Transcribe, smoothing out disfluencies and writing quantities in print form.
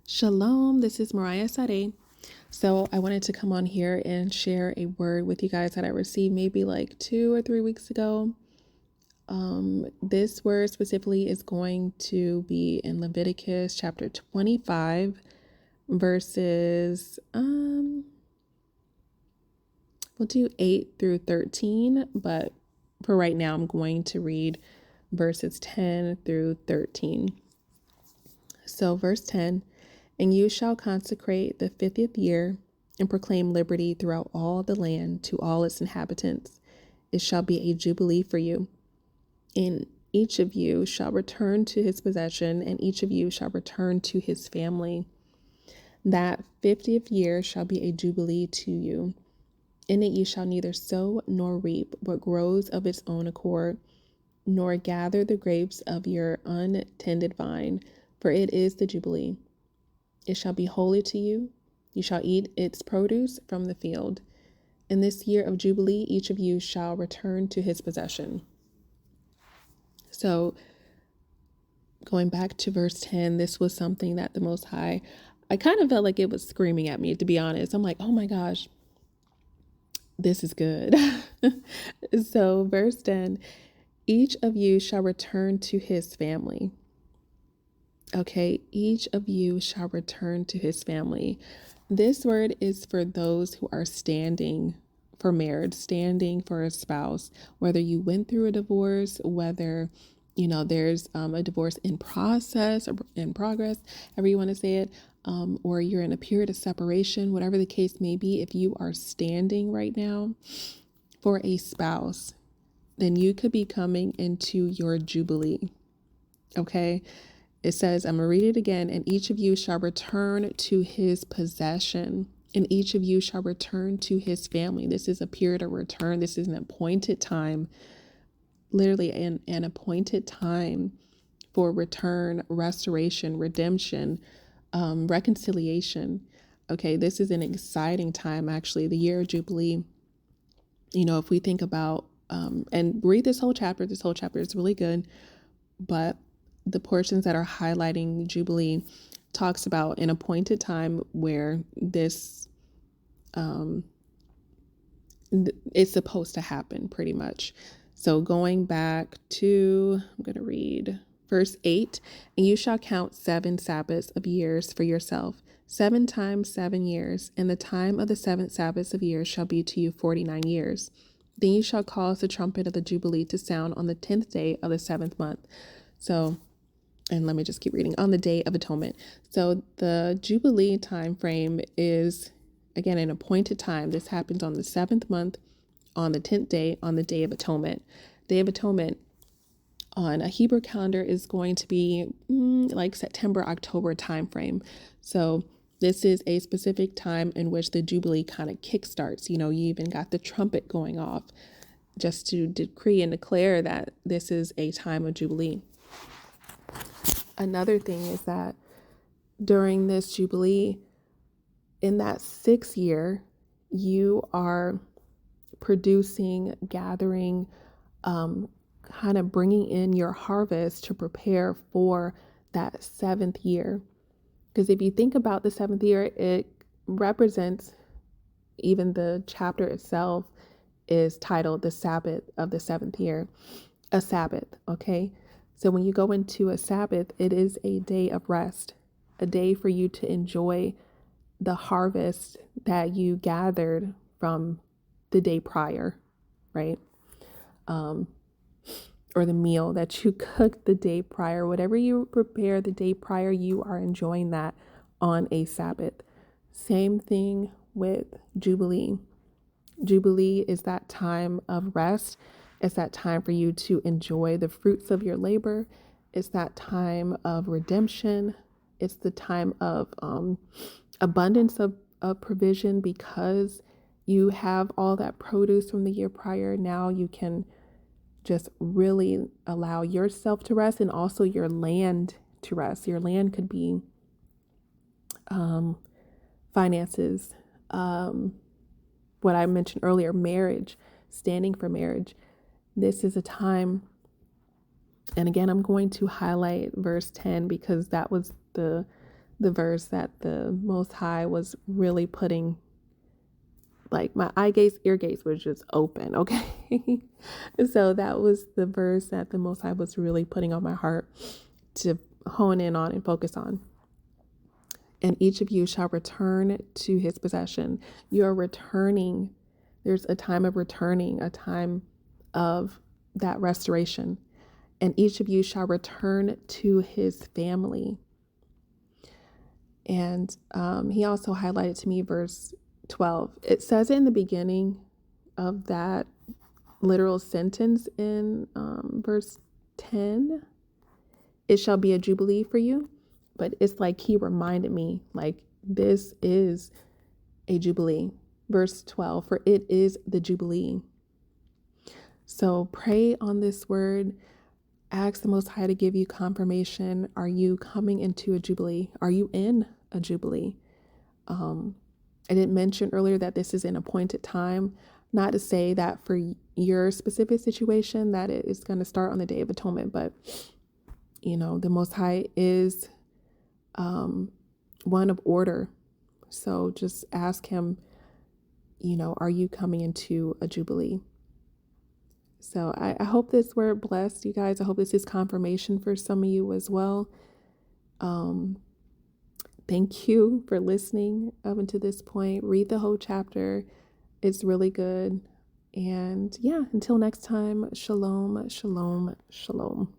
Shalom, this is Mariah Sade. So I wanted to come on here and share a word with you guys that I received maybe like 2 or 3 weeks ago. This word specifically is going to be in Leviticus chapter 25, verses, we'll do 8 through 13, but for right now, I'm going to read verses 10 through 13. So verse 10, and you shall consecrate the 50th year and proclaim liberty throughout all the land to all its inhabitants. It shall be a jubilee for you. And each of you shall return to his possession, and each of you shall return to his family. That 50th year shall be a jubilee to you. In it you shall neither sow nor reap what grows of its own accord, nor gather the grapes of your untended vine, for it is the jubilee. It shall be holy to you. You shall eat its produce from the field. In this year of Jubilee, each of you shall return to his possession. So going back to verse 10, this was something that the Most High, I kind of felt like it was screaming at me, to be honest. I'm like, oh my gosh, this is good. So verse 10, each of you shall return to his family. Okay, each of you shall return to his family. This word is for those who are standing for marriage, standing for a spouse, whether you went through a divorce, whether, there's a divorce in process or in progress, however you want to say it, or you're in a period of separation, whatever the case may be. If you are standing right now for a spouse, then you could be coming into your Jubilee. Okay. It says, I'm going to read it again, and each of you shall return to his possession, and each of you shall return to his family. This is a period of return. This is an appointed time, literally an appointed time for return, restoration, redemption, reconciliation. Okay, this is an exciting time, actually, the year of Jubilee. If we think about, and read this whole chapter is really good, but the portions that are highlighting Jubilee talks about an appointed time where this is supposed to happen, pretty much. So going back to, I'm going to read verse 8, and you shall count 7 Sabbaths of years for yourself, 7 times 7 years, and the time of the 7th Sabbaths of years shall be to you 49 years. Then you shall cause the trumpet of the Jubilee to sound on the 10th day of the 7th month. So, and let me just keep reading, on the Day of Atonement. So the Jubilee time frame is, again, an appointed time. This happens on the 7th month, on the 10th day, on the Day of Atonement. Day of Atonement on a Hebrew calendar is going to be like September, October time frame. So this is a specific time in which the Jubilee kind of kickstarts. You even got the trumpet going off just to decree and declare that this is a time of Jubilee. Another thing is that during this Jubilee, in that 6th year, you are producing, gathering, kind of bringing in your harvest to prepare for that 7th year. Because if you think about the 7th year, it represents, even the chapter itself is titled The Sabbath of the 7th year, a Sabbath, okay? So when you go into a Sabbath, it is a day of rest, a day for you to enjoy the harvest that you gathered from the day prior, right? Or the meal that you cooked the day prior, whatever you prepare the day prior, you are enjoying that on a Sabbath. Same thing with Jubilee. Jubilee is that time of rest. It's that time for you to enjoy the fruits of your labor. It's that time of redemption. It's the time of abundance of provision, because you have all that produce from the year prior. Now you can just really allow yourself to rest, and also your land to rest. Your land could be finances, what I mentioned earlier, marriage, standing for marriage. This is a time, and again, I'm going to highlight verse 10 because that was the the verse that the Most High was really putting, like my eye gates, ear gates were just open, okay? So that was the verse that the Most High was really putting on my heart to hone in on and focus on. And each of you shall return to his possession. You are returning. There's a time of returning, a time of that restoration. And each of you shall return to his family. And he also highlighted to me verse 12. It says in the beginning of that literal sentence in verse 10, it shall be a jubilee for you. But it's like he reminded me, like, this is a jubilee. Verse 12, for it is the jubilee. So pray on this word. Ask the Most High to give you confirmation. Are you coming into a jubilee? Are you in a jubilee? I didn't mention earlier that this is an appointed time. Not to say that for your specific situation that it is going to start on the Day of Atonement, but the Most High is one of order. So just ask him, are you coming into a jubilee? So I hope this word blessed you guys. I hope this is confirmation for some of you as well. Thank you for listening up until this point. Read the whole chapter. It's really good. And yeah, until next time, shalom, shalom, shalom.